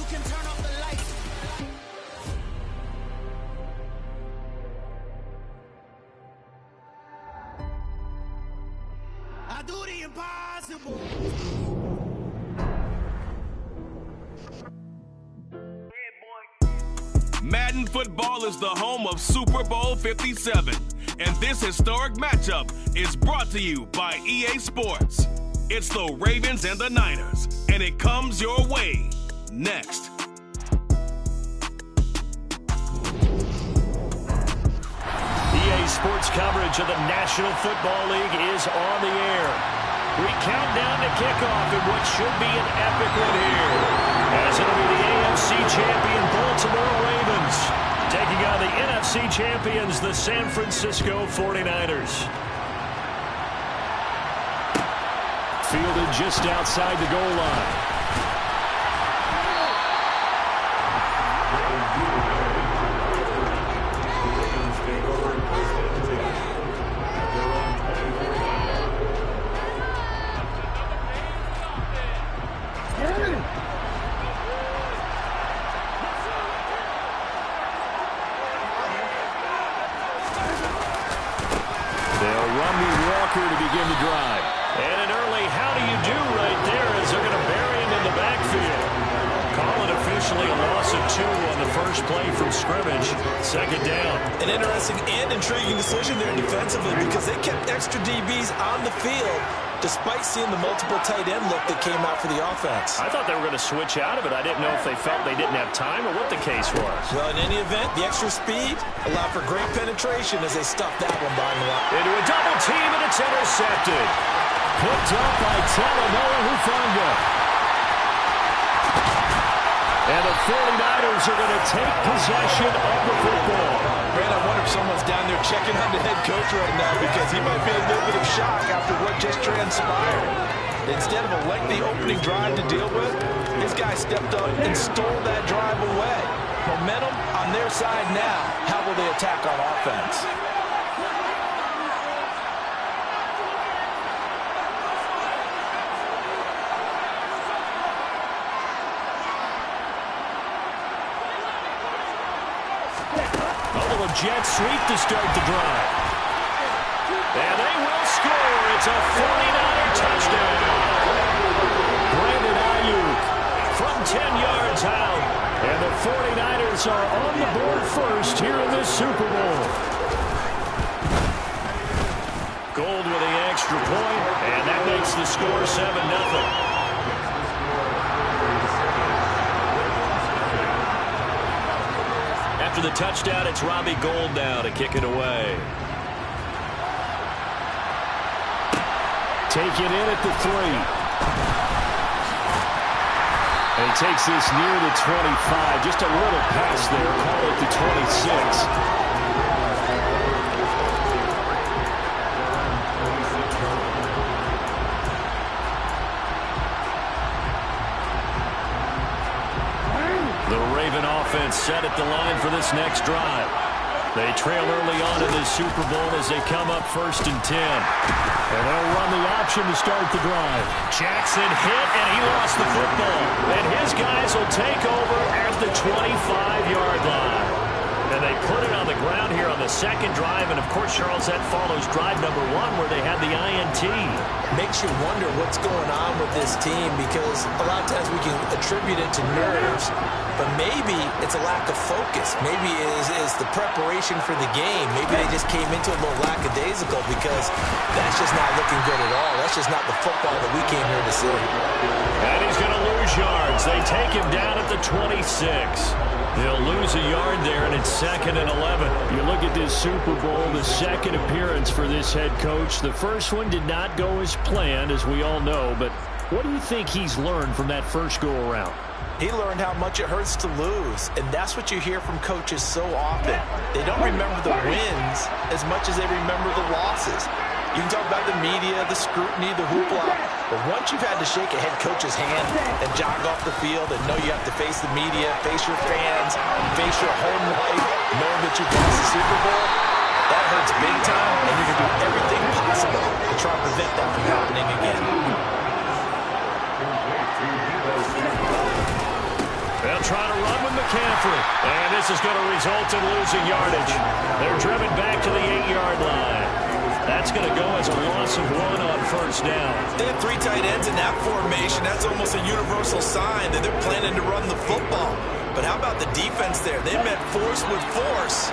can turn off the lights. I do the impossible. Madden football is the home of Super Bowl 57, and this historic matchup is brought to you by EA Sports. It's the Ravens and the Niners, and it comes your way next. EA Sports coverage of the National Football League is on the air. We count down to kickoff in what should be an epic one here, as it'll be the AFC champion Baltimore Ravens taking on the NFC champions, the San Francisco 49ers. Fielded just outside the goal line. To begin the drive. And an early how do you do right there as they're going to bury him in the backfield. Call it officially a loss of 2 on the first play from scrimmage. Second down. An interesting and intriguing decision there defensively because they kept extra DBs on the field despite seeing the multiple tight end look that came out for the offense. I thought they were going to switch out of it. I didn't know if they felt they didn't have time or what the case was. Well, in any event, the extra speed allowed for great penetration as they stuffed that one behind the line. Into a double team, and it's intercepted. Picked up by Talanoa Hufanga. And the 49ers are going to take possession of the football. Man, I wonder if someone's down there checking on the head coach right now because he might be a little bit of shock after what just transpired. Instead of a lengthy opening drive to deal with, this guy stepped up and stole that drive away. Momentum on their side now. How will they attack on offense? Jet sweep to start the drive. And they will score. It's a 49er touchdown. Brandon Ayuk from 10 yards out. And the 49ers are on the board first here in this Super Bowl. Gold with the extra point, and that makes the score 7-0. After the touchdown, it's Robbie Gould now to kick it away. Take it in at the 3. And he takes this near the 25. Just a little pass there. Call it the 26. Offense set at the line for this next drive. They trail early on in this Super Bowl as they come up 1st and 10. And they'll run the option to start the drive. Jackson hit, and he lost the football. And his guys will take over at the 25-yard line. And they put it on the ground here on the second drive. And, of course, Charles, that follows drive number 1 where they had the INT. Makes you wonder what's going on with this team because a lot of times we can attribute it to nerves, but maybe it's a lack of focus. Maybe it is the preparation for the game. Maybe they just came into it a little lackadaisical because that's just not looking good at all. That's just not the football that we came here to see. And he's going to lose yards. They take him down at the 26. They'll lose a yard there, and it's 2nd and 11. You look at this Super Bowl, the second appearance for this head coach. The first one did not go as planned, as we all know, but what do you think he's learned from that first go-around? He learned how much it hurts to lose, and that's what you hear from coaches so often. They don't remember the wins as much as they remember the losses. You can talk about the media, the scrutiny, the hoopla, but once you've had to shake a head coach's hand and jog off the field and know you have to face the media, face your fans, face your home life, knowing that you've lost the Super Bowl, that hurts big time, and you're going to do everything possible to try to prevent that from happening again. Well, trying to run with McCaffrey. And this is going to result in losing yardage. They're driven back to the 8-yard line. That's going to go as a loss of 1 on first down. They have 3 tight ends in that formation. That's almost a universal sign that they're planning to run the football. But how about the defense there? They met force with force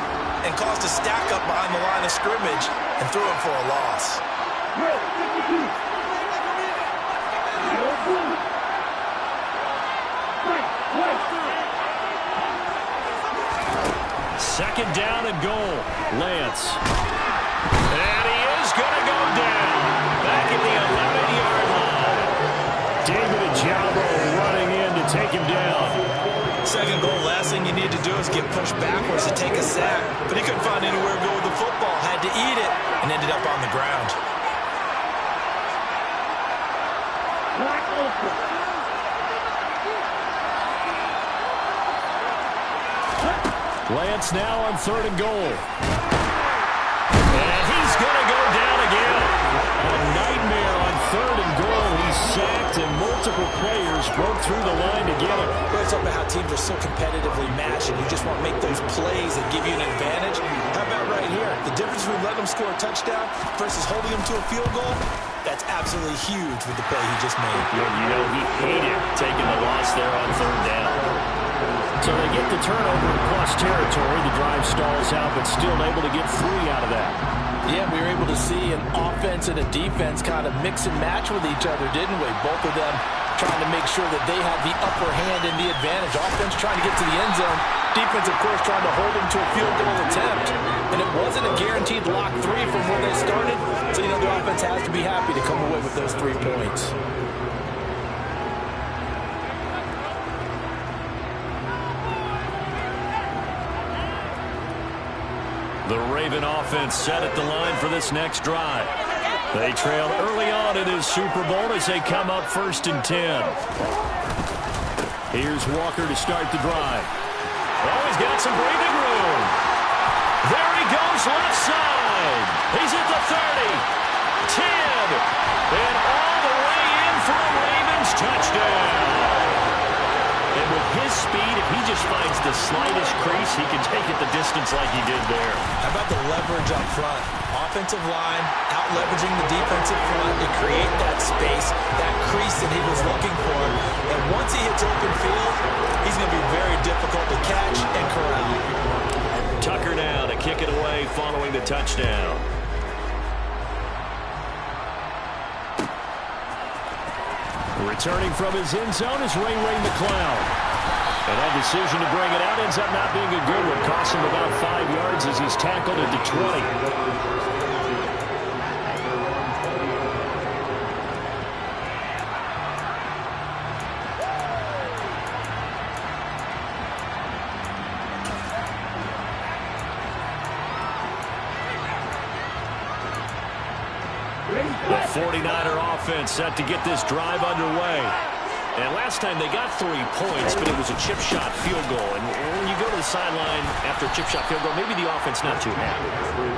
and caused a stack up behind the line of scrimmage and threw it for a loss. Second down and goal. Lance. And he is going to go down. Back at the 11-yard line. David Ajabo running in to take him down. Second goal, last thing you need to do is get pushed backwards to take a sack. But he couldn't find anywhere to go with the football. Had to eat it and ended up on the ground. Lance now on 3rd and goal. And he's going to go down again. A nightmare on 3rd and goal. He's sacked and multiple players broke through the line to get him. We're talking about how teams are so competitively matched and you just want to make those plays that give you an advantage. How about right here? The difference between letting them score a touchdown versus holding them to a field goal, that's absolutely huge with the play he just made. You know, he hated taking the loss there on 3rd down. So they get the turnover in plus territory. The drive stalls out, but still able to get 3 out of that. Yeah, we were able to see an offense and a defense kind of mix and match with each other, didn't we? Both of them trying to make sure that they had the upper hand and the advantage. Offense trying to get to the end zone. Defense, of course, trying to hold them to a field goal attempt. And it wasn't a guaranteed lock 3 from where they started. So, you know, the offense has to be happy to come away with those 3 points. The Raven offense set at the line for this next drive. They trail early on in his Super Bowl as they come up 1st and 10. Here's Walker to start the drive. Oh, he's got some breathing room. There he goes left side. He's at the 30, 10, and all the way in for a Ravens touchdown. And with his speed, if he just finds the slightest crease, he can take it the distance like he did there. How about the leverage up front? Offensive line, out-leveraging the defensive front to create that space, that crease that he was looking for. And once he hits open field, he's going to be very difficult to catch and corral. Tucker now to kick it away following the touchdown. Returning from his end zone is Ray McCloud. And that decision to bring it out ends up not being a good one. Costs him about 5 yards as he's tackled at the 20. The 49er offense set to get this drive underway. And last time they got 3 points, but it was a chip shot field goal. And when you go to the sideline after a chip shot field goal, maybe the offense not too happy.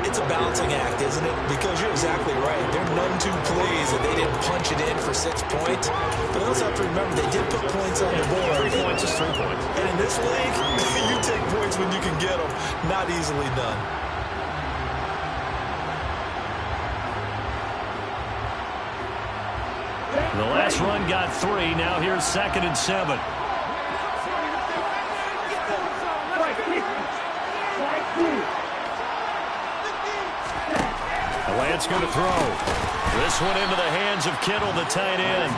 It's a balancing act, isn't it? Because you're exactly right. They're none too pleased that they didn't punch it in for 6 points. But they also have to remember they did put points on the board. 3 points is 3 points. And in this league, you take points when you can get them. Not easily done. The last run got 3. Now here's 2nd and 7. Lance going to throw. This one into the hands of Kittle, the tight end.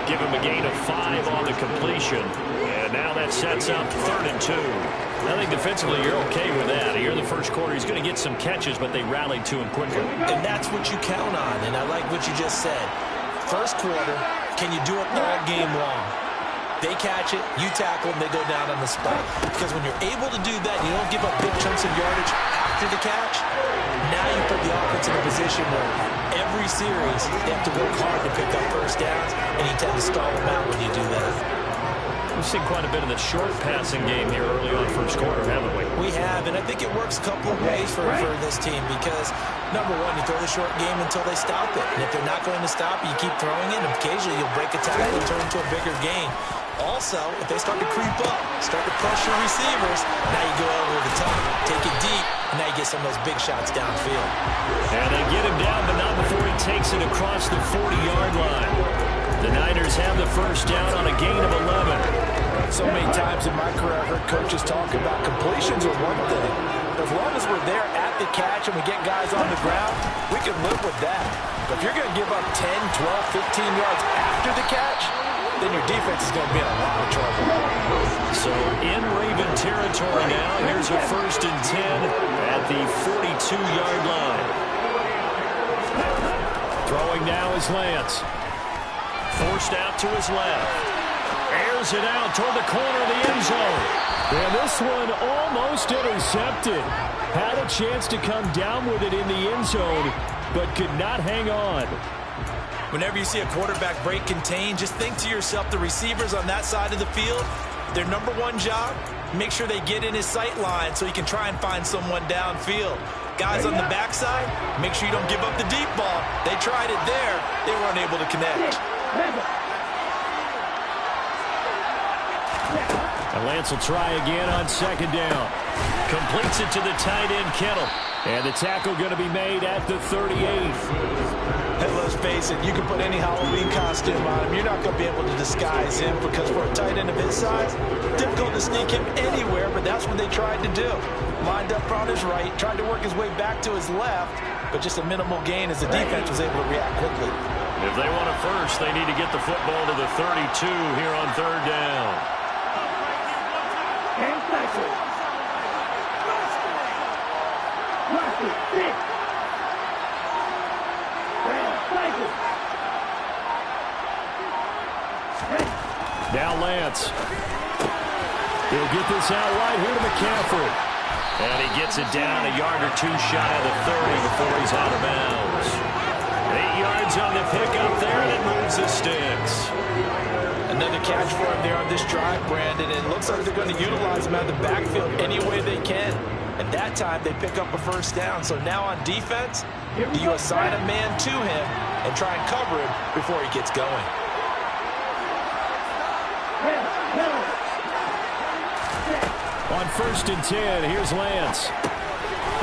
Give him a gain of 5 on the completion. And now that sets up 3rd and 2. I think defensively you're okay with that. Here in the first quarter, he's going to get some catches, but they rallied to him quickly. And that's what you count on, and I like what you just said. First quarter, can you do it all game long? They catch it, you tackle them, they go down on the spot. Because when you're able to do that, you don't give up big chunks of yardage after the catch. Now you put the offense in a position where every series they have to work hard to pick up first downs, and you tend to stall them out when you do that. We've seen quite a bit of the short passing game here early on first quarter, haven't we? We have, and I think it works a couple of ways for this team because, number one, you throw the short game until they stop it. And if they're not going to stop it, you keep throwing it, and occasionally you'll break a tackle and turn into a bigger gain. Also, if they start to creep up, start to pressure receivers, now you go over the top, take it deep, and now you get some of those big shots downfield. And they get him down, but not before he takes it across the 40-yard line. The Niners have the first down on a gain of 11. So many times in my career, I've heard coaches talk about completions are one thing. But as long as we're there at the catch and we get guys on the ground, we can live with that. But if you're going to give up 10, 12, 15 yards after the catch, then your defense is going to be in a lot of trouble. So in Raven territory now, here's a 1st and 10 at the 42-yard line. Throwing now is Lance. Forced out to his left. Airs it out toward the corner of the end zone. And this one almost intercepted. Had a chance to come down with it in the end zone, but could not hang on. Whenever you see a quarterback break contain, just think to yourself, the receivers on that side of the field, their number one job, make sure they get in his sight line so he can try and find someone downfield. Guys on the backside, make sure you don't give up the deep ball. They tried it there. They were unable to connect. And Lance will try again on 2nd down. Completes it to the tight end, Kittle. And the tackle going to be made at the 38. Hey, let's face it, you can put any Halloween costume on him. You're not going to be able to disguise him because for a tight end of his size, difficult to sneak him anywhere, but that's what they tried to do. Lined up on his right, tried to work his way back to his left, but just a minimal gain as the defense was able to react quickly. If they want a first, they need to get the football to the 32 here on 3rd down. Now Lance. He'll get this out wide here to McCaffrey. And he gets it down a yard or two shy of the 30 before he's out of bounds. 8 yards on the pickup there, and it moves the sticks. Another catch for him there on this drive, Brandon. And it looks like they're going to utilize him out of the backfield any way they can. And that time, they pick up a first down. So now on defense, do you assign a man to him and try and cover him before he gets going? On 1st and 10, here's Lance.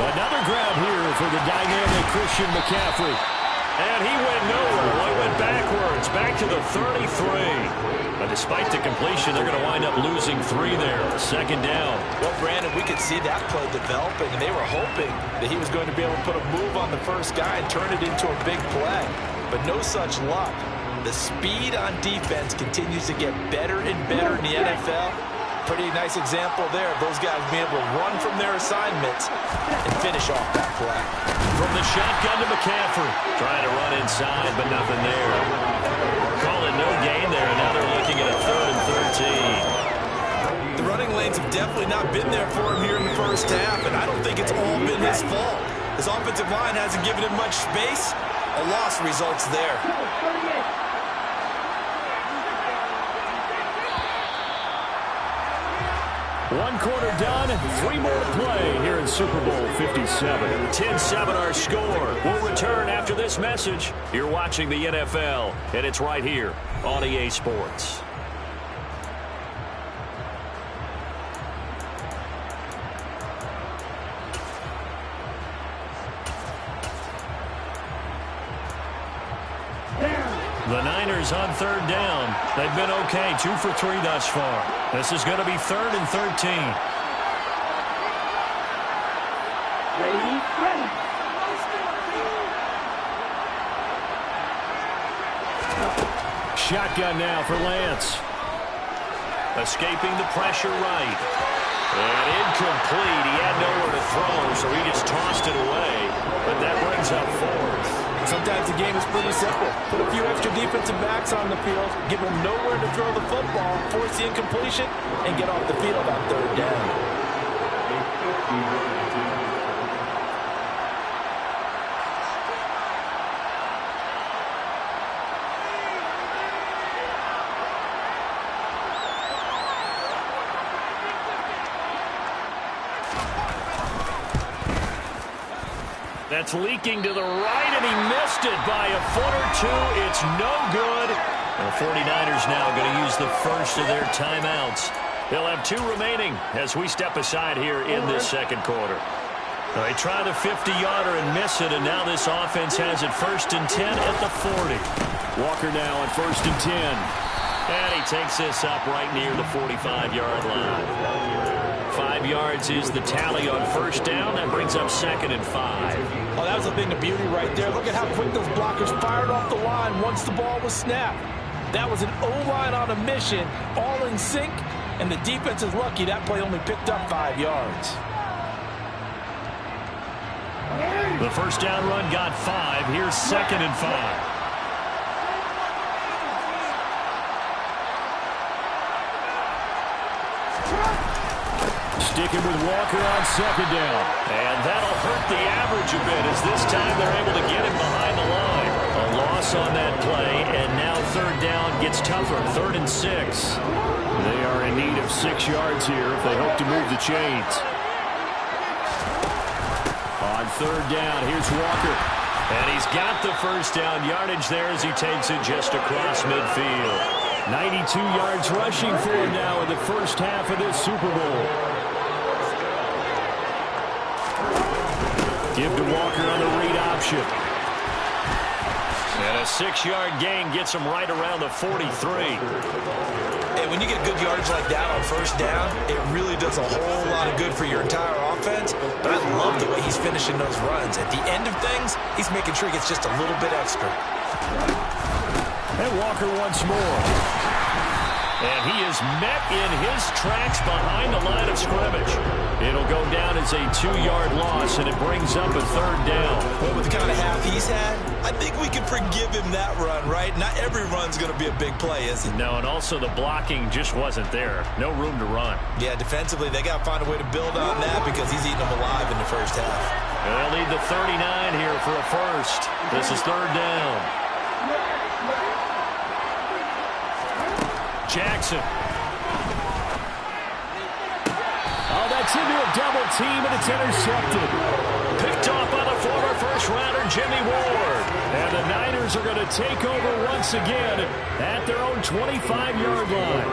Another grab here for the dynamic Christian McCaffrey. And he went nowhere. Well, he went backwards, back to the 33. But despite the completion, they're going to wind up losing 3 there. 2nd down. Well, Brandon, we could see that play developing, and they were hoping that he was going to be able to put a move on the first guy and turn it into a big play. But no such luck. The speed on defense continues to get better and better in the NFL. Pretty nice example there of those guys being able to run from their assignments and finish off that play. From the shotgun to McCaffrey. Trying to run inside, but nothing there. Call it no gain there, and now they're looking at a 3rd and 13. The running lanes have definitely not been there for him here in the first half, and I don't think it's all been his fault. His offensive line hasn't given him much space. A loss results there. 1 quarter done, 3 more to play here in Super Bowl 57. 10-7 our score. We'll return after this message. You're watching the NFL, and it's right here on EA Sports. The Niners on 3rd down. They've been okay, 2 for 3 thus far. This is going to be 3rd and 13. Ready. Shotgun now for Lance. Escaping the pressure right. And incomplete. He had nowhere to throw, so he just tossed it away. But that brings up 4th. Sometimes the game is pretty simple. Put a few extra defensive backs on the field, give them nowhere to throw the football, force the incompletion, and get off the field on 3rd down. That's leaking to the right, and he missed it by a foot or two. It's no good. The 49ers now going to use the first of their timeouts. They'll have 2 remaining as we step aside here in this second quarter. They try the 50-yarder and miss it, and now this offense has it 1st and 10 at the 40. Walker now at 1st and 10. And he takes this up right near the 45-yard line. 5 yards is the tally on 1st down. That brings up 2nd and 5. Oh, that was a thing of beauty right there. Look at how quick those blockers fired off the line once the ball was snapped. That was an O-line on a mission, all in sync, and the defense is lucky that play only picked up 5 yards. The 1st down run got 5. Here's 2nd and 5. Sticking with Walker on 2nd down. And that'll hurt the average a bit as this time they're able to get him behind the line. A loss on that play, and now 3rd down gets tougher. 3rd and 6. They are in need of 6 yards here if they hope to move the chains. On 3rd down, here's Walker. And he's got the 1st down yardage there as he takes it just across midfield. 92 yards rushing for him now in the 1st half of this Super Bowl. Give to Walker on the read option. And a 6-yard gain gets him right around the 43. And when you get good yardage like that on 1st down, it really does a whole lot of good for your entire offense. But I love the way he's finishing those runs. At the end of things, he's making sure he gets just a little bit extra. And Walker once more. And he is met in his tracks behind the line of scrimmage. It'll go down as a 2-yard loss, and it brings up a 3rd down. Well, with the kind of half he's had, I think we can forgive him that run, right? Not every run's going to be a big play, is it? No, and also the blocking just wasn't there. No room to run. Yeah, defensively, they got to find a way to build on that because he's eating them alive in the 1st half. And they'll need the 39 here for a 1st. This is 3rd down. Jackson. Oh, that's into a double team, and it's intercepted. Picked off by the former 1st-rounder, Jimmy Ward. And the Niners are going to take over once again at their own 25-yard line.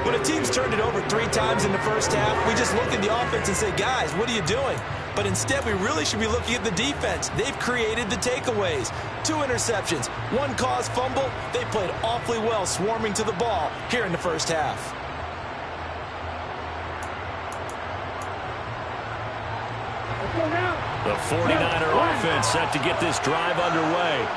When a team's turned it over 3 times in the 1st half, we just look at the offense and say, guys, what are you doing? But instead, we really should be looking at the defense. They've created the takeaways. 2 interceptions, 1 caused fumble. They played awfully well swarming to the ball here in the 1st half. The 49er offense set to get this drive underway.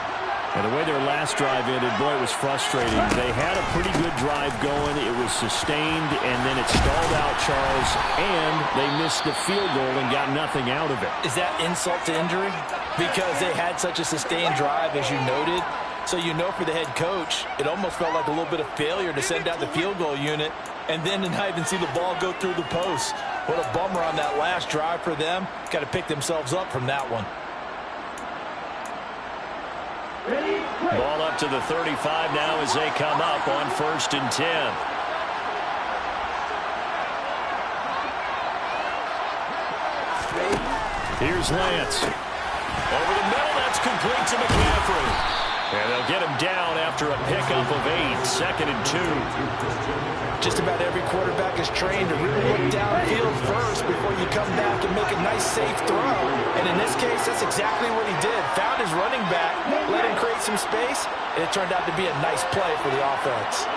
And the way their last drive ended, boy, it was frustrating. They had a pretty good drive going. It was sustained, and then it stalled out, Charles, and they missed the field goal and got nothing out of it. Is that insult to injury? Because they had such a sustained drive, as you noted. So you know for the head coach, it almost felt like a little bit of failure to send out the field goal unit and then to not even see the ball go through the post. What a bummer on that last drive for them. Got to pick themselves up from that one. Ball up to the 35 now as they come up on 1st and 10. Here's Lance. Over the middle, that's complete to McCaffrey. And they'll get him down after a pickup of 8, 2nd and 2. Just about every quarterback is trained to really look downfield first before you come back and make a nice, safe throw. And in this case, that's exactly what he did. Found his running back, let him create some space, and it turned out to be a nice play for the offense.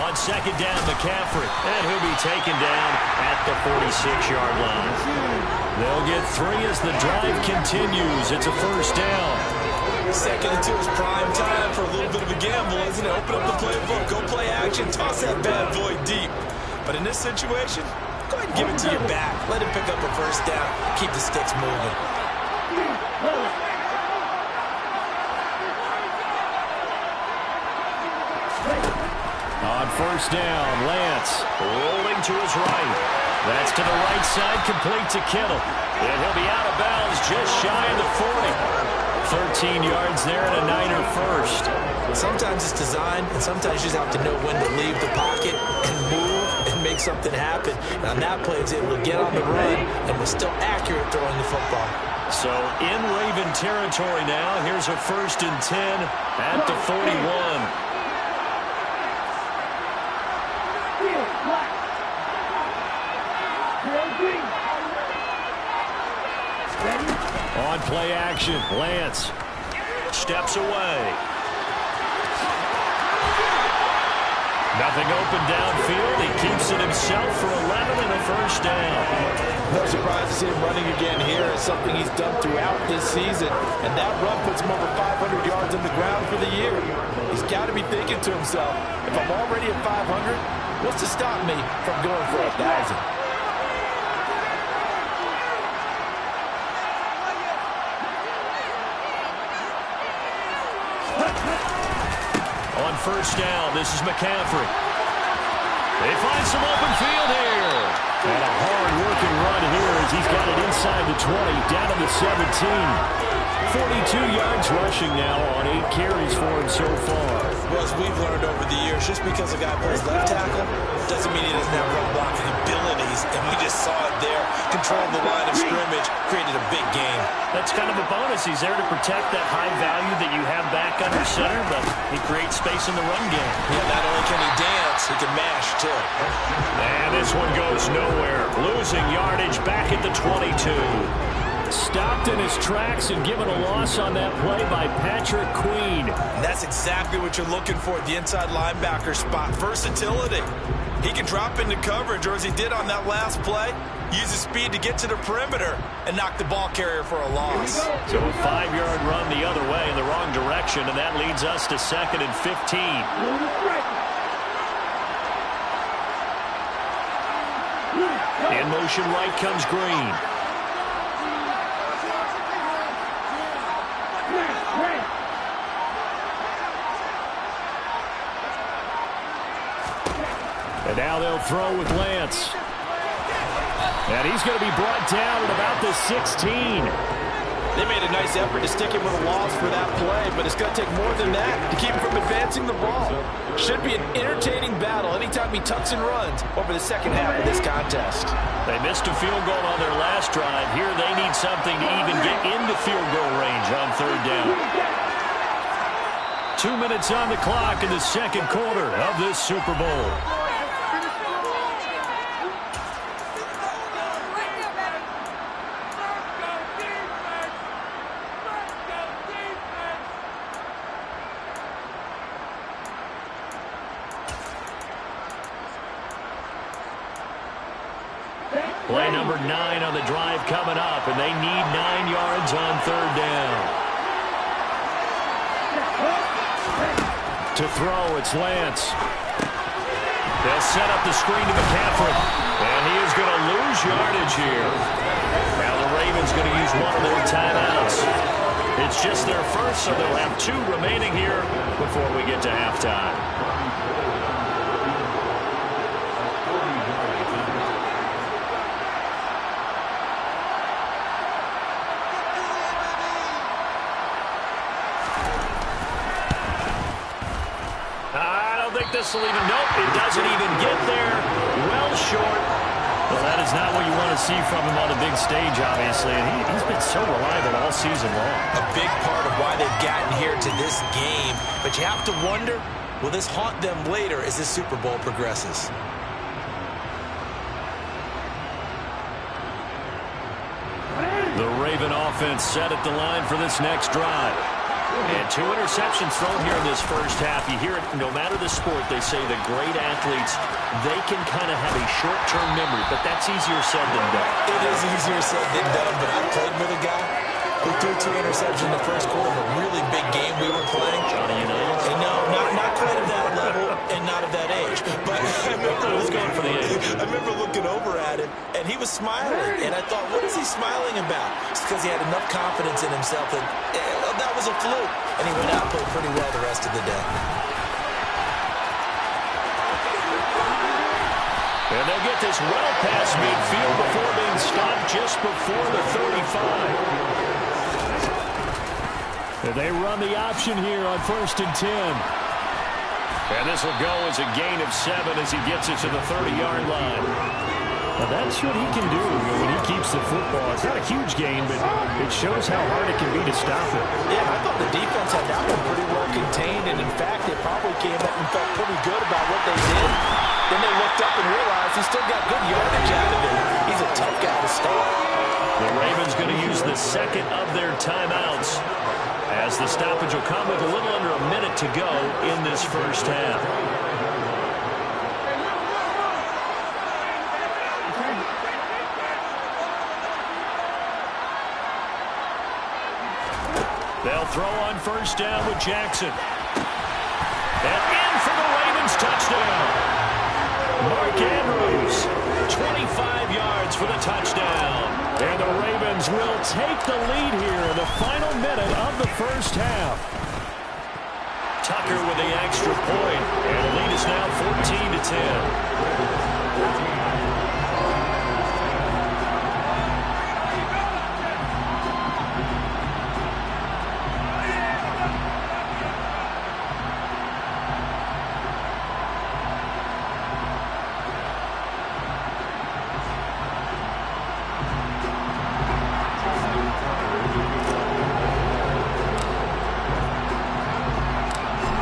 On 2nd down, McCaffrey. And he'll be taken down at the 46-yard line. They'll get 3 as the drive continues. It's a 1st down. 2nd and 2 is prime time for a little bit of a gamble, isn't it? Open up the playbook, go play action, toss that bad boy deep. But in this situation, go ahead and give it to your back. Let him pick up a 1st down. Keep the sticks moving. On 1st down, Lance rolling to his right. That's to the right side, complete to Kittle. And he'll be out of bounds just shy of the 40. 13 yards there and a Niner 1st. Sometimes it's design, and sometimes you just have to know when to leave the pocket and move and make something happen. And on that play, he's able to get on the run and was still accurate throwing the football. So in Raven territory now. Here's a 1st and 10 at the 41. On play action, Lance steps away. Nothing open downfield. He keeps it himself for 11 and a 1st down. No surprise to see him running again here. It's something he's done throughout this season. And that run puts him over 500 yards on the ground for the year. He's got to be thinking to himself, if I'm already at 500, what's to stop me from going for 1,000? On 1st down, this is McCaffrey. They find some open field here. And a hard-working run here as he's got it inside the 20, down to the 17. 42 yards rushing now on 8 carries for him so far. Well, as we've learned over the years, just because a guy plays left tackle doesn't mean he doesn't have run blocking abilities. And we just saw it there. Controlled the line of scrimmage, created a big game. That's kind of a bonus. He's there to protect that high value that you have back under center, but he creates space in the run game. Yeah, not only can he dance, he can mash, too. And this one goes nowhere. Losing yardage back at the 22. Stopped in his tracks and given a loss on that play by Patrick Queen. And that's exactly what you're looking for at the inside linebacker spot. Versatility. He can drop into coverage, or as he did on that last play, use his speed to get to the perimeter and knock the ball carrier for a loss. So a 5-yard run the other way in the wrong direction, and that leads us to 2nd and 15. In motion right comes Green. And now they'll throw with Lance. And he's going to be brought down at about the 16. They made a nice effort to stick him with a loss for that play, but it's going to take more than that to keep him from advancing the ball. Should be an entertaining battle anytime he tucks and runs over the second half of this contest. They missed a field goal on their last drive. Here they need something to even get into field goal range on 3rd down. 2 minutes on the clock in the 2nd quarter of this Super Bowl. Play number 9 on the drive coming up, and they need 9 yards on 3rd down. To throw, it's Lance. They'll set up the screen to McCaffrey, and he is going to lose yardage here. Now the Ravens going to use one of their timeouts. It's just their first, so they'll have 2 remaining here before we get to halftime. This will even, nope, it doesn't even get there. Well short. Well, that is not what you want to see from him on a big stage, obviously. And he's been so reliable all season long. A big part of why they've gotten here to this game. But you have to wonder, will this haunt them later as this Super Bowl progresses? The Raven offense set at the line for this next drive. And 2 interceptions thrown here in this first half. You hear it, no matter the sport, they say the great athletes, they can kind of have a short-term memory, but that's easier said than done. It is easier said than done, but I played with a guy who threw 2 interceptions in the first quarter of a really big game we were playing. Johnny Unitas? And no, not quite at that level and not at that age. But I was going for the age. I remember looking over at him, and he was smiling. And I thought, what is he smiling about? It's because he had enough confidence in himself that that was a fluke. And he went out and played pretty well the rest of the day. And they'll get this well past midfield before being stopped just before the 35. And they run the option here on 1st and 10. And this will go as a gain of 7 as he gets it to the 30-yard line. Well, that's what he can do when he keeps the football. It's not a huge gain, but it shows how hard it can be to stop it. Yeah, I thought the defense had that one pretty well contained, and in fact, they probably came up and felt pretty good about what they did. Then they looked up and realized he still got good yardage out of it. He's a tough guy to stop. The Ravens going to use the second of their timeouts, as the stoppage will come with a little under a minute to go in this first half. They'll throw on first down with Jackson. And in for the Ravens touchdown. Mark Andrews, 25 yards for the touchdown. And the Ravens will take the lead here in the final minute of the first half. Tucker with the extra point, and the lead is now 14-10.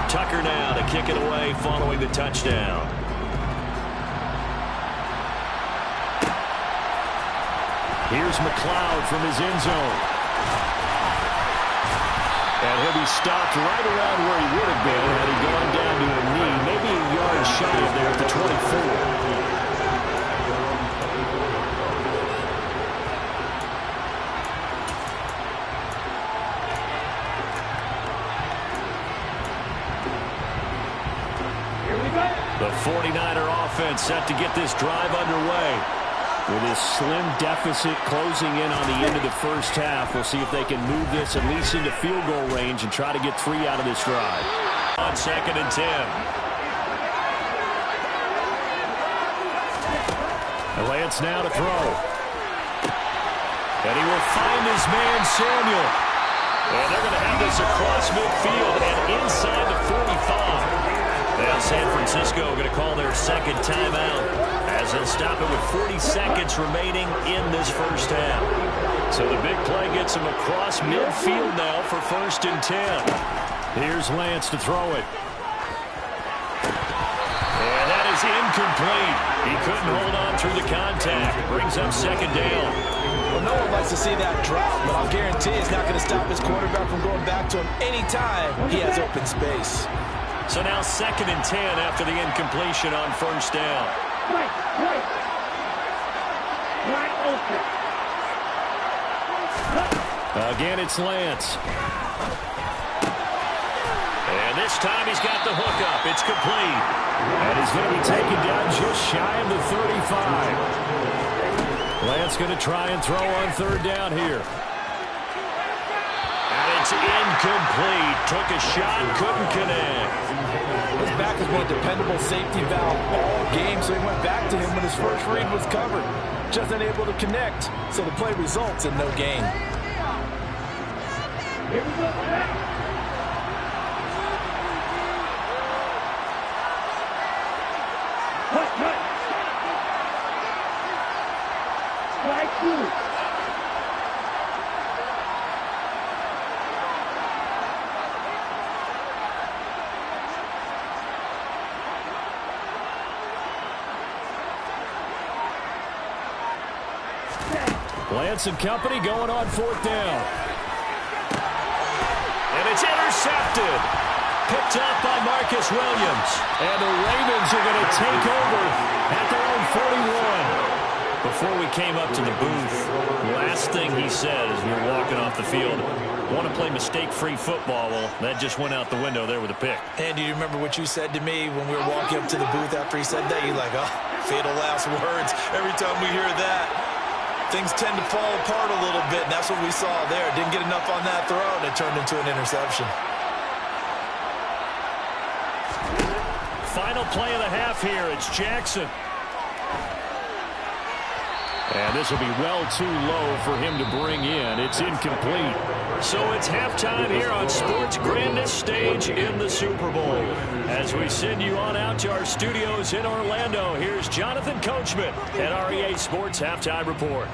Tucker now to kick it away following the touchdown. Here's McLeod from his end zone. And he'll be stopped right around where he would have been had he gone down to a knee, maybe a yard shy of there at the 24. The 49er offense set to get this drive underway. With this slim deficit closing in on the end of the first half, we'll see if they can move this at least into field goal range and try to get 3 out of this drive. On 2nd and 10. Lance now to throw. And he will find his man Samuel. And they're going to have this across midfield and inside the 45. Now San Francisco going to call their second timeout as they'll stop it with 40 seconds remaining in this first half. So the big play gets him across midfield now for 1st and 10. Here's Lance to throw it. And that is incomplete. He couldn't hold on through the contact. Brings up 2nd down. Well, no one likes to see that drop, but I'll guarantee it's not going to stop his quarterback from going back to him anytime he has open space. So now 2nd and 10 after the incompletion on 1st down. Again, it's Lance. And this time he's got the hookup. It's complete. And he's going to be taken down just shy of the 35. Lance going to try and throw on 3rd down here. It's incomplete. Took a shot, couldn't connect. His back is one dependable safety valve all game, so he went back to him when his first read was covered. Just unable to connect, so the play results in no gain. Here we go. Cut. Strike 2. Lance and company going on 4th down. And it's intercepted. Picked up by Marcus Williams. And the Ravens are going to take over at their own 41. Before we came up to the booth, last thing he said as we were walking off the field, want to play mistake-free football. Well, that just went out the window there with a pick. And do you remember what you said to me when we were walking up to the booth after he said that? You're like, oh, fatal last words. Every time we hear that, things tend to fall apart a little bit, and that's what we saw there. Didn't get enough on that throw, and it turned into an interception. Final play of the half here. It's Jackson. And this will be well too low for him to bring in. It's incomplete. So it's halftime here on sports' grandest stage in the Super Bowl. As we send you on out to our studios in Orlando, here's Jonathan Coachman at our EA Sports Halftime Report.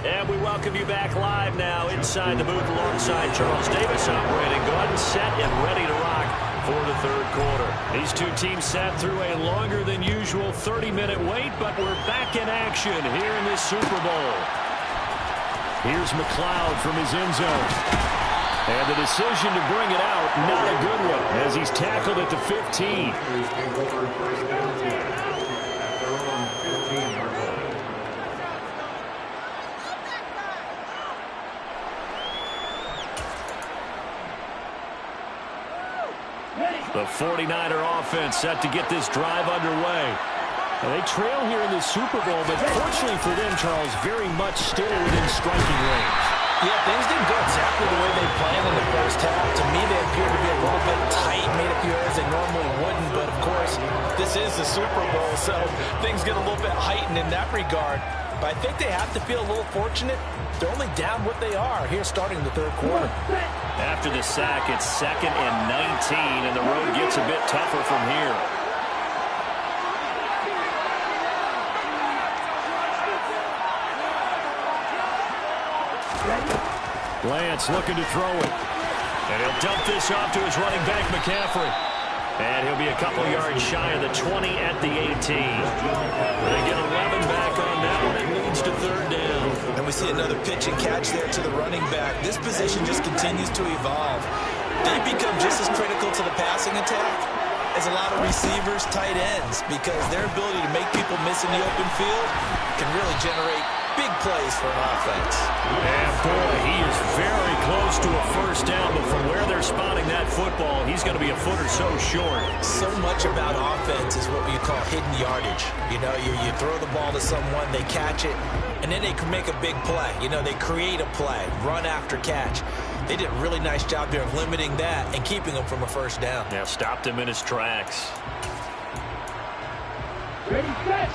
And we welcome you back live now inside the booth alongside Charles Davis operating gun, set and ready to rock for the third quarter. These two teams sat through a longer than usual 30-minute wait, but we're back in action here in this Super Bowl. Here's McLeod from his end zone. And the decision to bring it out, not a good one, as he's tackled at the 15. The 49er offense set to get this drive underway. They trail here in the Super Bowl, but fortunately for them, Charles, very much still within striking range. Yeah, things didn't go exactly the way they planned in the first half. To me, they appeared to be a little bit tight, made a few errors they normally wouldn't. But, of course, this is the Super Bowl, so things get a little bit heightened in that regard. But I think they have to feel a little fortunate. They're only down what they are here starting the third quarter. After the sack, it's 2nd and 19, and the road gets a bit tougher from here. Lance looking to throw it. And he'll dump this off to his running back, McCaffrey. And he'll be a couple yards shy of the 20 at the 18. They get 11 back on that one. It leads to third down. And we see another pitch and catch there to the running back. This position just continues to evolve. They become just as critical to the passing attack as a lot of receivers, tight ends, because their ability to make people miss in the open field can really generate big plays for an offense. And boy, he is very close to a first down, but from where they're spotting that football, he's going to be a foot or so short. So much about offense is what we call hidden yardage. You know, you throw the ball to someone, they catch it, and then they can make a big play. You know, they create a play, run after catch. They did a really nice job there of limiting that and keeping him from a first down. Now stopped him in his tracks. Ready, set.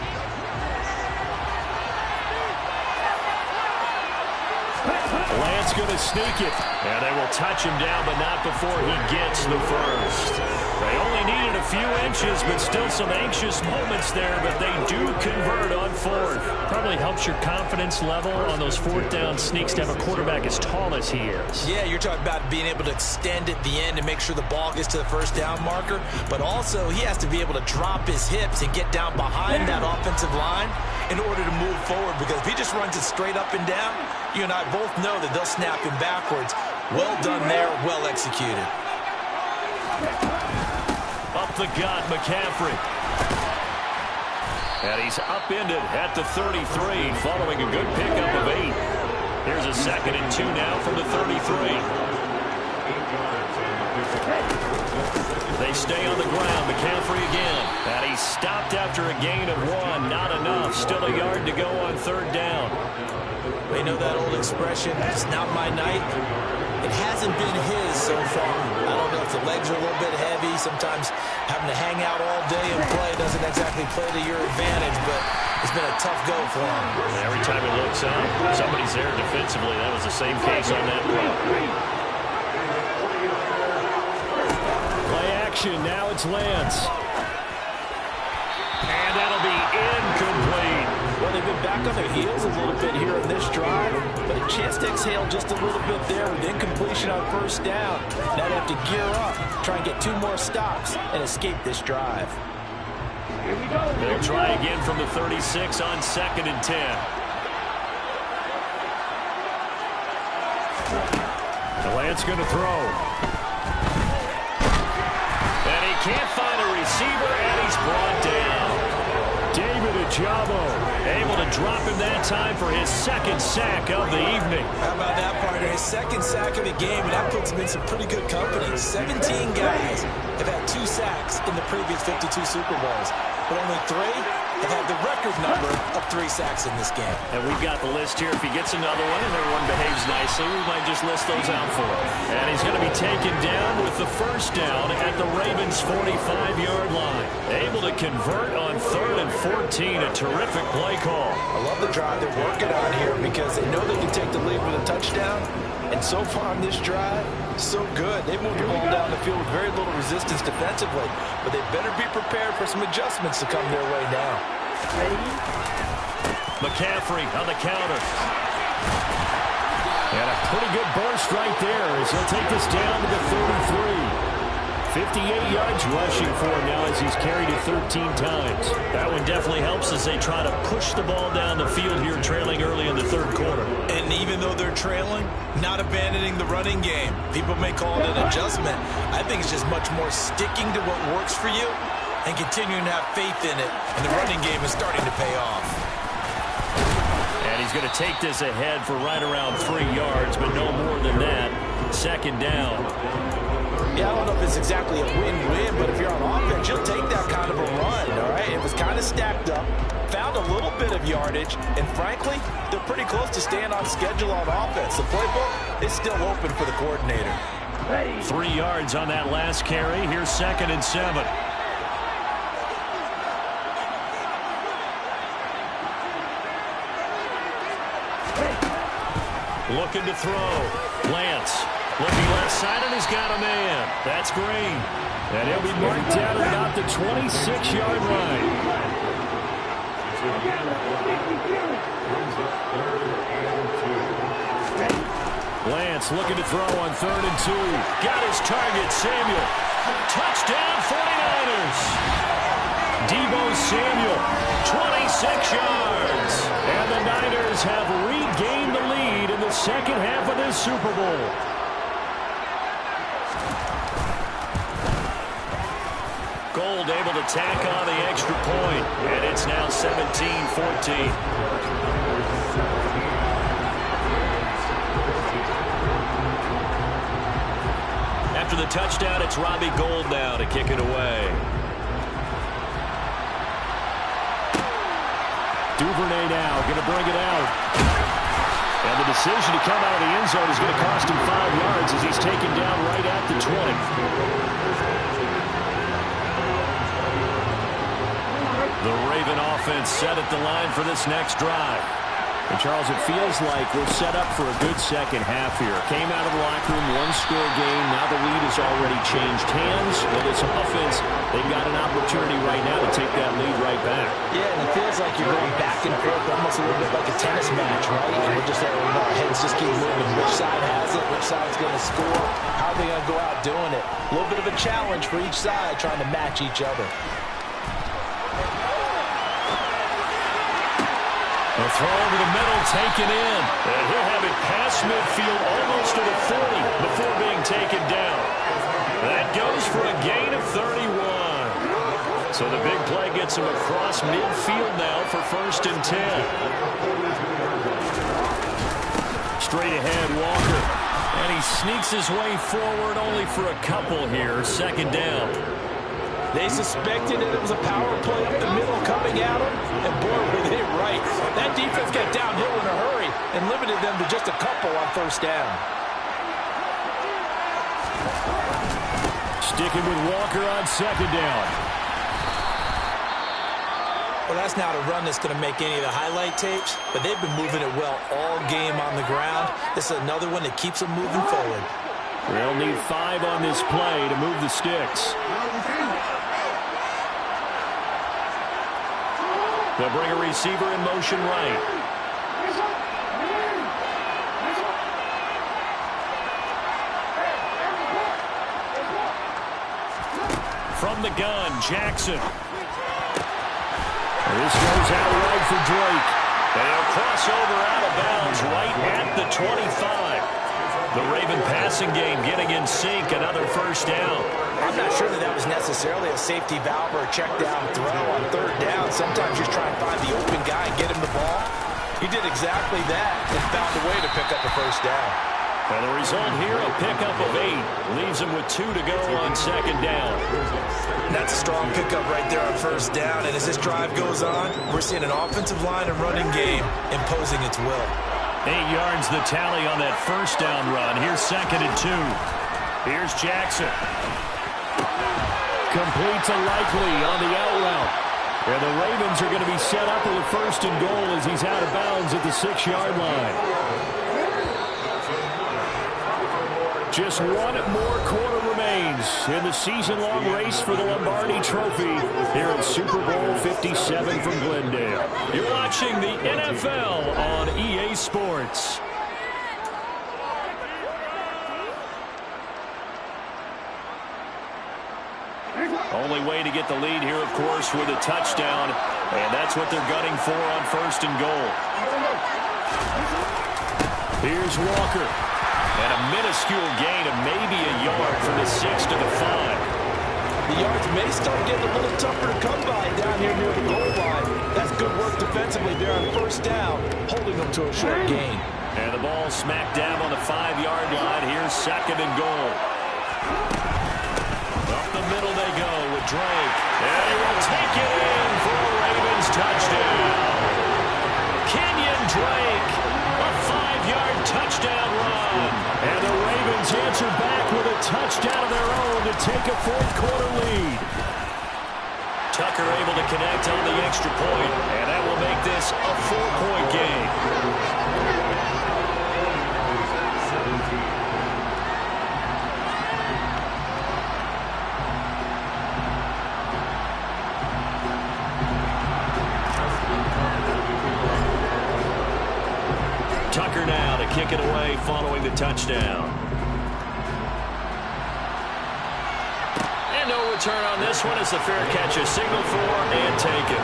Lance going to sneak it. And they will touch him down, but not before he gets the first. They only needed a few inches, but still some anxious moments there, but they do convert on fourth. Probably helps your confidence level on those fourth down sneaks to have a quarterback as tall as he is. Yeah, you're talking about being able to extend at the end and make sure the ball gets to the first down marker, but also he has to be able to drop his hips and get down behind that offensive line in order to move forward, because if he just runs it straight up and down, you and I both know that they'll snap him backwards. Well done there, well executed. Up the gut, McCaffrey. And he's upended at the 33, following a good pickup of 8. Here's a 2nd and 2 now from the 33. They stay on the ground. McCaffrey again. And he's stopped after a gain of 1. Not enough. Still a yard to go on third down. They know that old expression, it's not my night. It hasn't been his so far. I don't know if the legs are a little bit heavy. Sometimes having to hang out all day and play doesn't exactly play to your advantage, but it's been a tough go for him. Every time he looks up, somebody's there defensively. That was the same case on that play. Play action. Now it's Lance. And that'll be incomplete. Well, they've been back on their heels a little bit here in this drive, but a chance to exhale just a little bit there with incompletion on first down. Now they have to gear up, try and get 2 more stops, and escape this drive. They'll try again from the 36 on 2nd and 10. Lance going to throw. And he can't find a receiver, and he's brought down. David Ajabo able to drop him that time for his 2nd sack of the evening. How about that, partner? His 2nd sack of the game, and that puts him in some pretty good company. 17 guys have had 2 sacks in the previous 52 Super Bowls, but only 3 have had the record number of 3 sacks in this game. And we've got the list here. If he gets another one and everyone behaves nicely, we might just list those out for him. And he's going to be taken down with the first down at the Ravens' 45-yard line. Able to convert on 3rd and 14. A terrific play call. I love the drive they're working on here because they know they can take the lead with a touchdown. And so far on this drive, so good. They moved the ball down the field with very little resistance defensively, but they better be prepared for some adjustments to come their way now. McCaffrey on the counter. And a pretty good burst right there as he'll take this down to the 33. 58 yards rushing for him now as he's carried it 13 times. That one definitely helps as they try to push the ball down the field here, trailing early in the 3rd quarter. And even though they're trailing, not abandoning the running game. People may call it an adjustment. I think it's just much more sticking to what works for you and continuing to have faith in it. And the running game is starting to pay off. And he's going to take this ahead for right around 3 yards, but no more than that. 2nd down. Yeah, I don't know if it's exactly a win-win, but if you're on offense, you'll take that kind of a run, all right? It was kind of stacked up, found a little bit of yardage, and frankly, they're pretty close to staying on schedule on offense. The playbook is still open for the coordinator. 3 yards on that last carry. Here's 2nd and 7. Looking to throw. Lance. Looking left side, and he's got a man. That's Green. And he'll be marked down at about the 26-yard line. Lance looking to throw on 3rd and 2. Got his target, Samuel. Touchdown, 49ers. Deebo Samuel, 26 yards. And the Niners have regained the lead in the 2nd half of this Super Bowl. Gold able to tack on the extra point, and it's now 17-14. After the touchdown, it's Robbie Gould now to kick it away. Duvernay now going to bring it out. And the decision to come out of the end zone is going to cost him 5 yards as he's taken down right at the 20. The Raven offense set at the line for this next drive. And, Charles, it feels like we're set up for a good 2nd half here. Came out of the locker room, 1-score game. Now the lead has already changed hands. Well, this offense, they've got an opportunity right now to take that lead right back. Yeah, and it feels like you're going back and forth, almost a little bit like a tennis match, right? And we're just our heads just keep moving. Which side has it? Which side's going to score? How are they going to go out doing it? A little bit of a challenge for each side, trying to match each other. The throw over the middle, taken in. And he'll have it past midfield almost to the 40 before being taken down. That goes for a gain of 31. So the big play gets him across midfield now for 1st and 10. Straight ahead, Walker. And he sneaks his way forward only for a couple here. 2nd down. They suspected that it was a power play up the middle coming at them, and boy, were they right. That defense got downhill in a hurry and limited them to just a couple on 1st down. Sticking with Walker on 2nd down. Well, that's not a run that's going to make any of the highlight tapes, but they've been moving it well all game on the ground. This is another one that keeps them moving forward. They'll need 5 on this play to move the sticks. They'll bring a receiver in motion right. From the gun, Jackson. This goes out right for Drake. And he'll cross over out of bounds right at the 25. The Raven passing game getting in sync, another 1st down. I'm not sure that was necessarily a safety valve or a check down throw on 3rd down. Sometimes you just try and find the open guy and get him the ball. He did exactly that and found a way to pick up a 1st down. And the result here, a pickup of 8. Leaves him with 2 to go on second down. That's a strong pickup right there on first down. And as this drive goes on, we're seeing an offensive line and running game imposing its will. 8 yards the tally on that first down run. Here's second and 2. Here's Jackson. Complete to Likely on the out route. And the Ravens are going to be set up with a first and goal as he's out of bounds at the 6-yard line. Just one more quarter remains in the season-long race for the Lombardi Trophy here at Super Bowl 57 from Glendale. You're watching the NFL on EA Sports. Only way to get the lead here, of course, with a touchdown. And that's what they're gunning for on first and goal. Here's Walker. And a minuscule gain of maybe a yard from the 6 to the 5. The yards may start getting a little tougher to come by down here near the goal line. That's good work defensively there on first down, holding them to a short gain. And the ball smack dab on the 5-yard line. Here's second and goal. Up the middle they go with Drake. And he will take it in for a Ravens touchdown. Kenyon Drake, a 5-yard touchdown run. And the Ravens answer back with a touchdown of their own to take a fourth-quarter lead. Tucker able to connect on the extra point, and that will make this a 4-point game. Tucker now to kick it away following the touchdown. And no return on this one as the fair catch is signaled for and taken.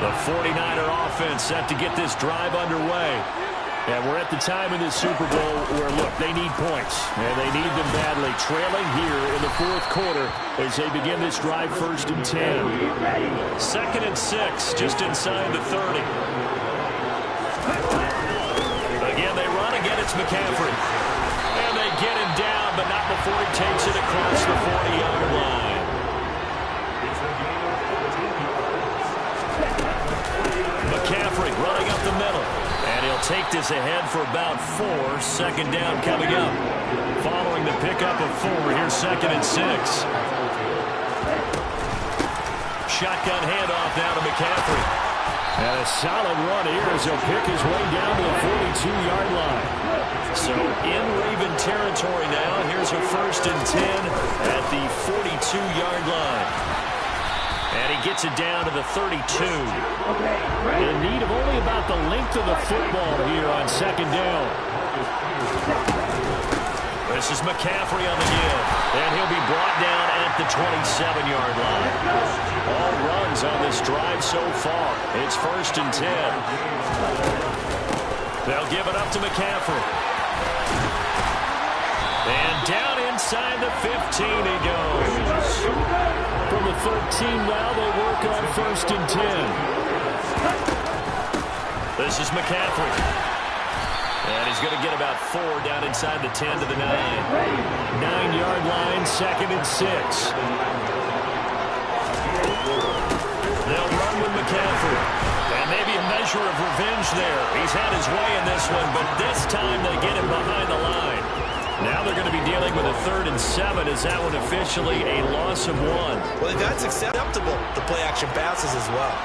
The 49er offense set to get this drive underway. And we're at the time in this Super Bowl where, look, they need points. And they need them badly. Trailing here in the fourth quarter as they begin this drive first and 10. Second and 6, just inside the 30. Again, they run. Again, it's McCaffrey. And they get him down, but not before he takes it across the 40-yard line. McCaffrey running up the middle. And he'll take this ahead for about 4. Second down coming up. Following the pickup of 4, here's second and 6. Shotgun handoff now to McCaffrey. And a solid run here as he'll pick his way down to the 42-yard line. So in Raven territory now. Here's a first and 10 at the 42-yard line. And he gets it down to the 32. In need of only about the length of the football here on second down. This is McCaffrey on the give. And he'll be brought down at the 27-yard line. All runs on this drive so far. It's first and 10. They'll give it up to McCaffrey. And down inside the 15 he goes. From the 13 now, they work on first and 10. This is McCaffrey. And he's going to get about 4 down inside the 10 to the 9. 9-yard line, second and 6. They'll run with McCaffrey. And maybe a measure of revenge there. He's had his way in this one, but this time they get him behind the line. Now they're going to be dealing with a 3rd and 7. Is that one officially a loss of 1? Well, that's acceptable. The play action passes as well.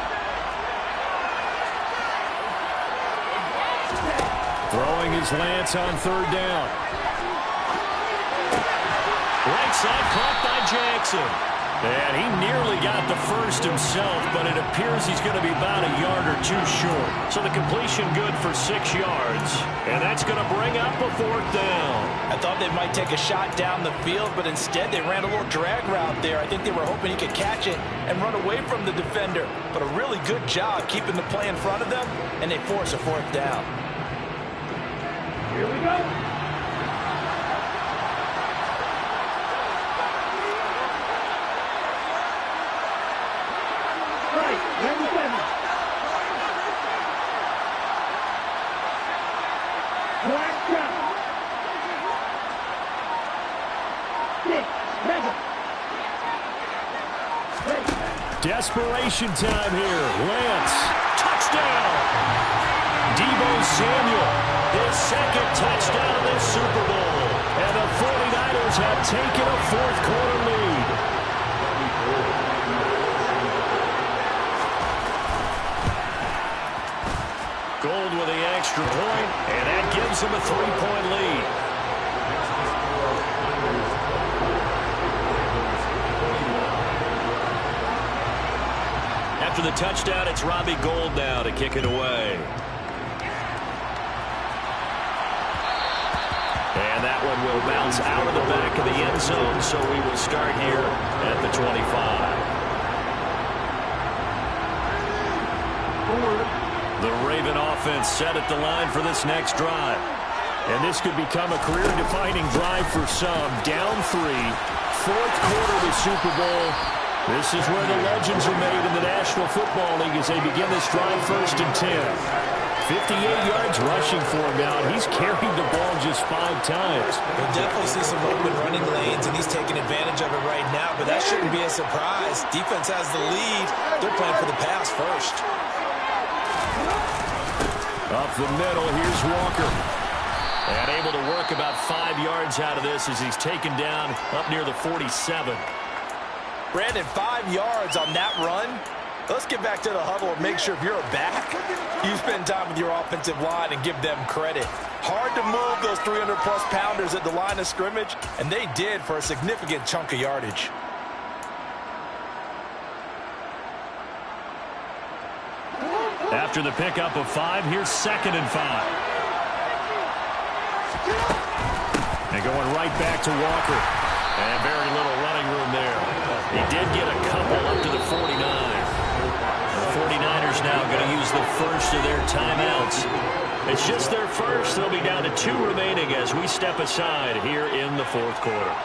Throwing his Lance on 3rd down. Right side caught by Jackson. And he nearly got the first himself, but it appears he's going to be about a yard or 2 short. So the completion good for 6 yards. And that's going to bring up a 4th down. I thought they might take a shot down the field, but instead they ran a little drag route there. I think they were hoping he could catch it and run away from the defender. But a really good job keeping the play in front of them, and they force a 4th down. Here we go. Right, 97. Black shot. 6, 7. Desperation time here. Lance. Touchdown. Deebo Samuel. His second touchdown of this Super Bowl. And the 49ers have taken a fourth-quarter lead. Gold with the extra point, and that gives them a 3-point lead. After the touchdown, it's Robbie Gould now to kick it away. And that one will bounce out of the back of the end zone, so we will start here at the 25. The Raven offense set at the line for this next drive. And this could become a career-defining drive for some. Down 3, fourth quarter of the Super Bowl. This is where the legends are made in the National Football League as they begin this drive 1st and 10. 58 yards rushing for him now, and he's carried the ball just 5 times. We'll definitely see some open running lanes, and he's taking advantage of it right now, but that shouldn't be a surprise. Defense has the lead. They're playing for the pass first. Up the middle, here's Walker. And able to work about 5 yards out of this as he's taken down up near the 47. Brandon, 5 yards on that run. Let's get back to the huddle and make sure if you're a back, you spend time with your offensive line and give them credit. Hard to move those 300-plus pounders at the line of scrimmage, and they did for a significant chunk of yardage. After the pickup of 5, here's 2nd and 5. And going right back to Walker. And very little running room there. He did get a couple up to the 49. The 49ers now going to use the first of their timeouts. It's just their first. They'll be down to 2 remaining as we step aside here in the fourth quarter.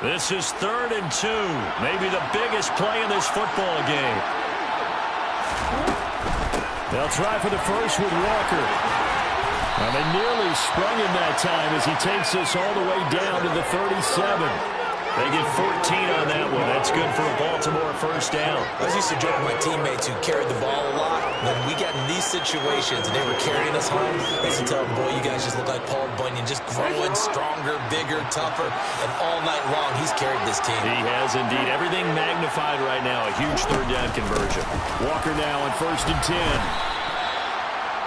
This is 3rd and 2. Maybe the biggest play in this football game. They'll try for the first with Walker. And they nearly sprung him that time as he takes us all the way down to the 37. They get 14 on that one. That's good for a Baltimore first down. I was used to joke with my teammates who carried the ball a lot. When we got in these situations and they were carrying us home, I used to tell them, boy, you guys just look like Paul Bunyan, just growing stronger, bigger, tougher. And all night long, he's carried this team. He has indeed. Everything magnified right now. A huge third down conversion. Walker now on 1st and 10.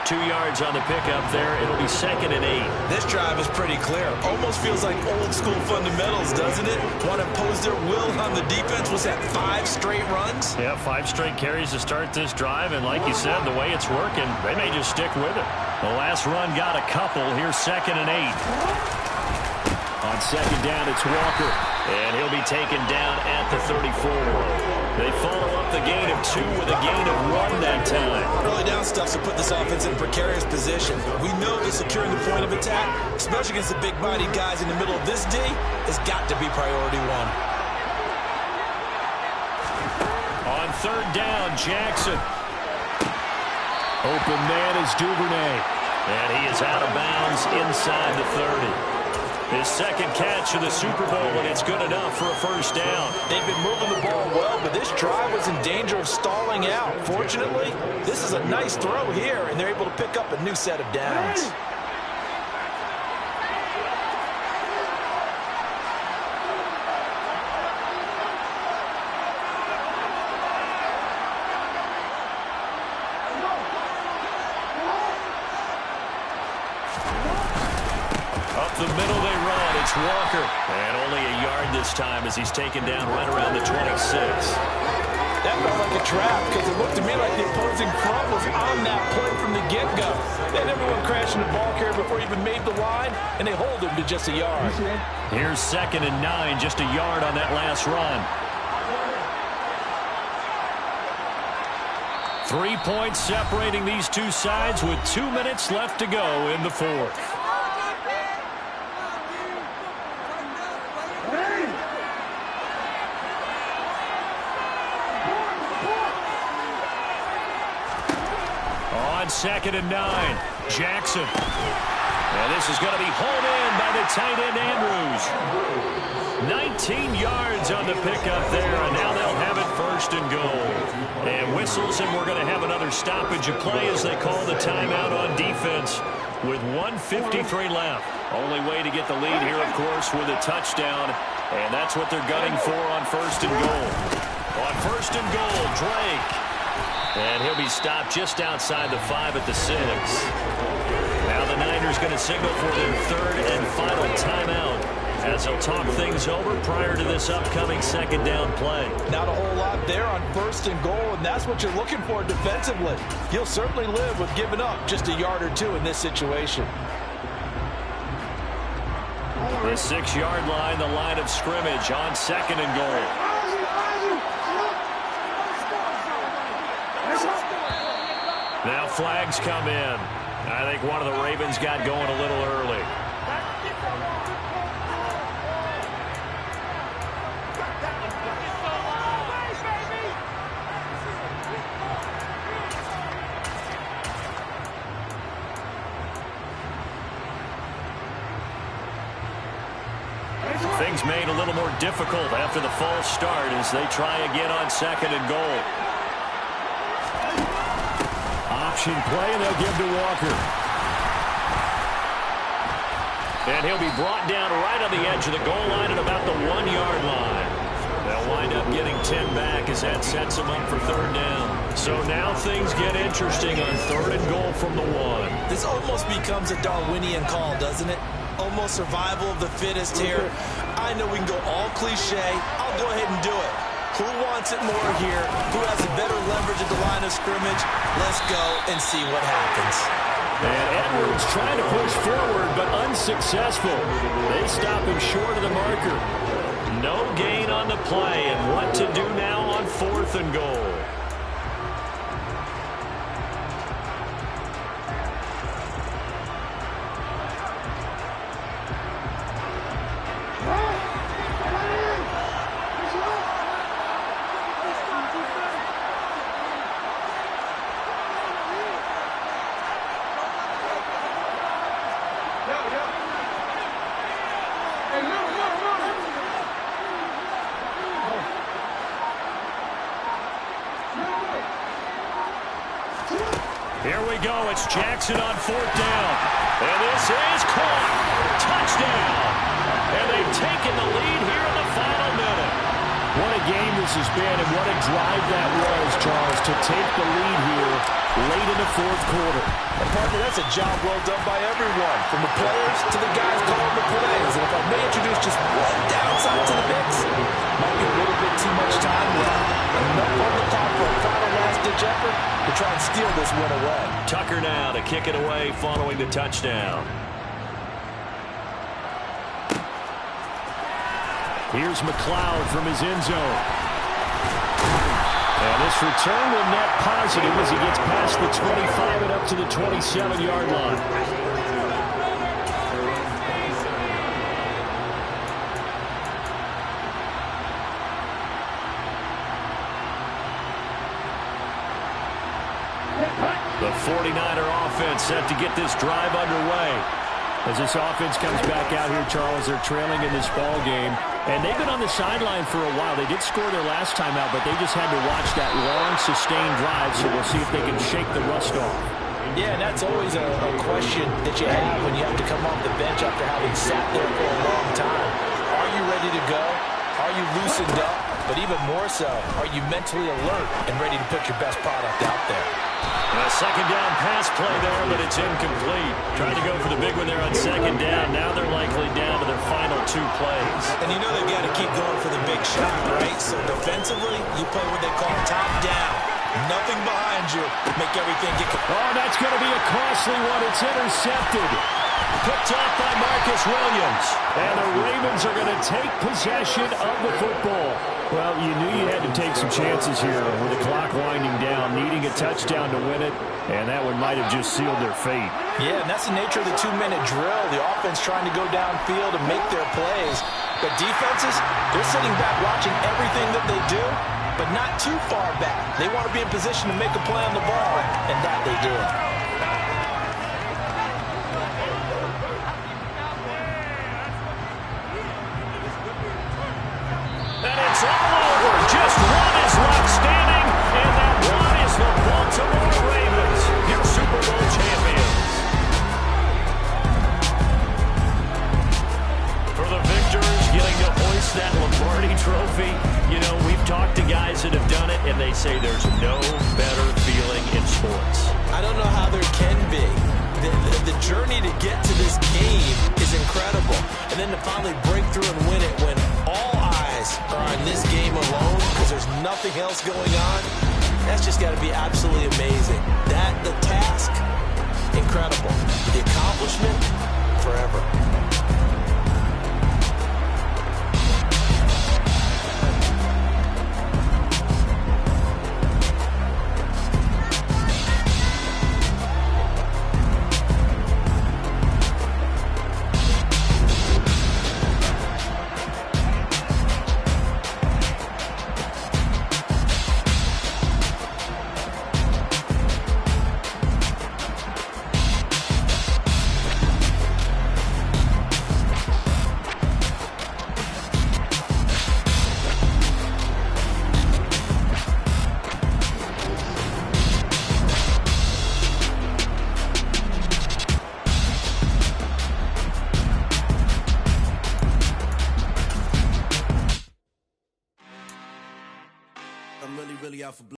2 yards on the pickup there. It'll be 2nd and 8. This drive is pretty clear. Almost feels like old school fundamentals, doesn't it? Want to impose their will on the defense. Was that 5 straight runs? Yeah, 5 straight carries to start this drive. And like you said, the way it's working, they may just stick with it. The last run got a couple. Here's 2nd and 8. On 2nd down, it's Walker. And he'll be taken down at the 34. They follow up the gain of 2 with a gain of 1 that time. Early down stuff to put this offense in a precarious position. We know that securing the point of attack, especially against the big-bodied guys in the middle of this D, has got to be priority 1. On 3rd down, Jackson. Open man is Duvernay. And he is out of bounds inside the 30. His 2nd catch of the Super Bowl, and it's good enough for a first down. They've been moving the ball well, but this drive was in danger of stalling out. Fortunately, this is a nice throw here, and they're able to pick up a new set of downs. The middle they run, it's Walker. And only a yard this time as he's taken down right around the 26. That felt like a trap because it looked to me like the opposing front was on that play from the get-go. They had everyone crashing the ball carrier before he even made the line, and they hold him to just a yard. Here's 2nd and 9, just a yard on that last run. 3 points separating these two sides with 2 minutes left to go in the fourth. On 2nd and 9, Jackson. And this is going to be hauled in by the tight end Andrews. 19 yards on the pickup there, and now they'll have it 1st and goal. And whistles, and we're going to have another stoppage of play as they call the timeout on defense with 1:53 left. Only way to get the lead here, of course, with a touchdown, and that's what they're gunning for on 1st and goal. On 1st and goal, Drake. And he'll be stopped just outside the 5 at the 6. Now the Niners going to signal for their 3rd and final timeout as they'll talk things over prior to this upcoming 2nd down play. Not a whole lot there on 1st and goal, and that's what you're looking for defensively. You'll certainly live with giving up just a yard or 2 in this situation. The 6-yard line, the line of scrimmage on 2nd and goal. Now flags come in. I think one of the Ravens got going a little early. Things made a little more difficult after the false start as they try again on 2nd and goal. Option play, and they'll give to Walker. And he'll be brought down right on the edge of the goal line at about the 1-yard line. They'll wind up getting 10 back as that sets them up for 3rd down. So now things get interesting on 3rd and goal from the 1. This almost becomes a Darwinian call, doesn't it? Almost survival of the fittest here. I know we can go all cliche. I'll go ahead and do it. Who wants it more here? Who has a better leverage at the line of scrimmage? Let's go and see what happens. And Edwards trying to push forward, but unsuccessful. They stop him short of the marker. No gain on the play, and what to do now on 4th and goal. Here we go. It's Jackson on 4th down. And this is caught. Touchdown. And they've taken the lead here in the final minute. What a game this has been, and what a drive that was, Charles, to take the lead here late in the 4th quarter. And partner, that's a job well done by everyone, from the players to the guys calling the plays. And if I may introduce just one downside to the mix, might be a little bit too much time left. Enough on the clock for a final last-ditch effort to try and steal this one away. Tucker now to kick it away following the touchdown. Here's McLeod from his end zone. And this return will net positive as he gets past the 25 and up to the 27-yard line. The 49er offense set to get this drive underway. As this offense comes back out here, Charles, they're trailing in this ball game. And they've been on the sideline for a while. They did score their last time out, but they just had to watch that long, sustained drive, so we'll see if they can shake the rust off. Yeah, and that's always a question that you have when you have to come off the bench after having sat there for a long time. Are you ready to go? Are you loosened up? but even more so, are you mentally alert and ready to put your best product out there? A second down pass play there, but it's incomplete. Trying to go for the big one there on second down. Now they're likely down to their final 2 plays. And you know they've got to keep going for the big shot, right? So defensively, you play what they call top down. Nothing behind you. Make everything get... Oh, that's going to be a costly one. It's intercepted. Picked off by Marcus Williams. And the Ravens are going to take possession of the football. Well, you knew you had to take some chances here with the clock winding down, needing a touchdown to win it, and that one might have just sealed their fate. Yeah, and that's the nature of the 2-minute drill. The offense trying to go downfield and make their plays. But defenses, they're sitting back watching everything that they do, but not too far back. They want to be in position to make a play on the ball, and that they did. And it's all over. Just one is left standing, and that one is the Baltimore Ravens, your Super Bowl champions. For the victors, getting to hoist that Lombardi trophy, you know, we've talked to guys that have done it, and they say there's no better feeling in sports. I don't know how there can be. The journey to get to this game is incredible. And then to finally break through and win it when all eyes are on this game alone because there's nothing else going on, that's just got to be absolutely amazing. The task, incredible. The accomplishment, forever. I'm really out for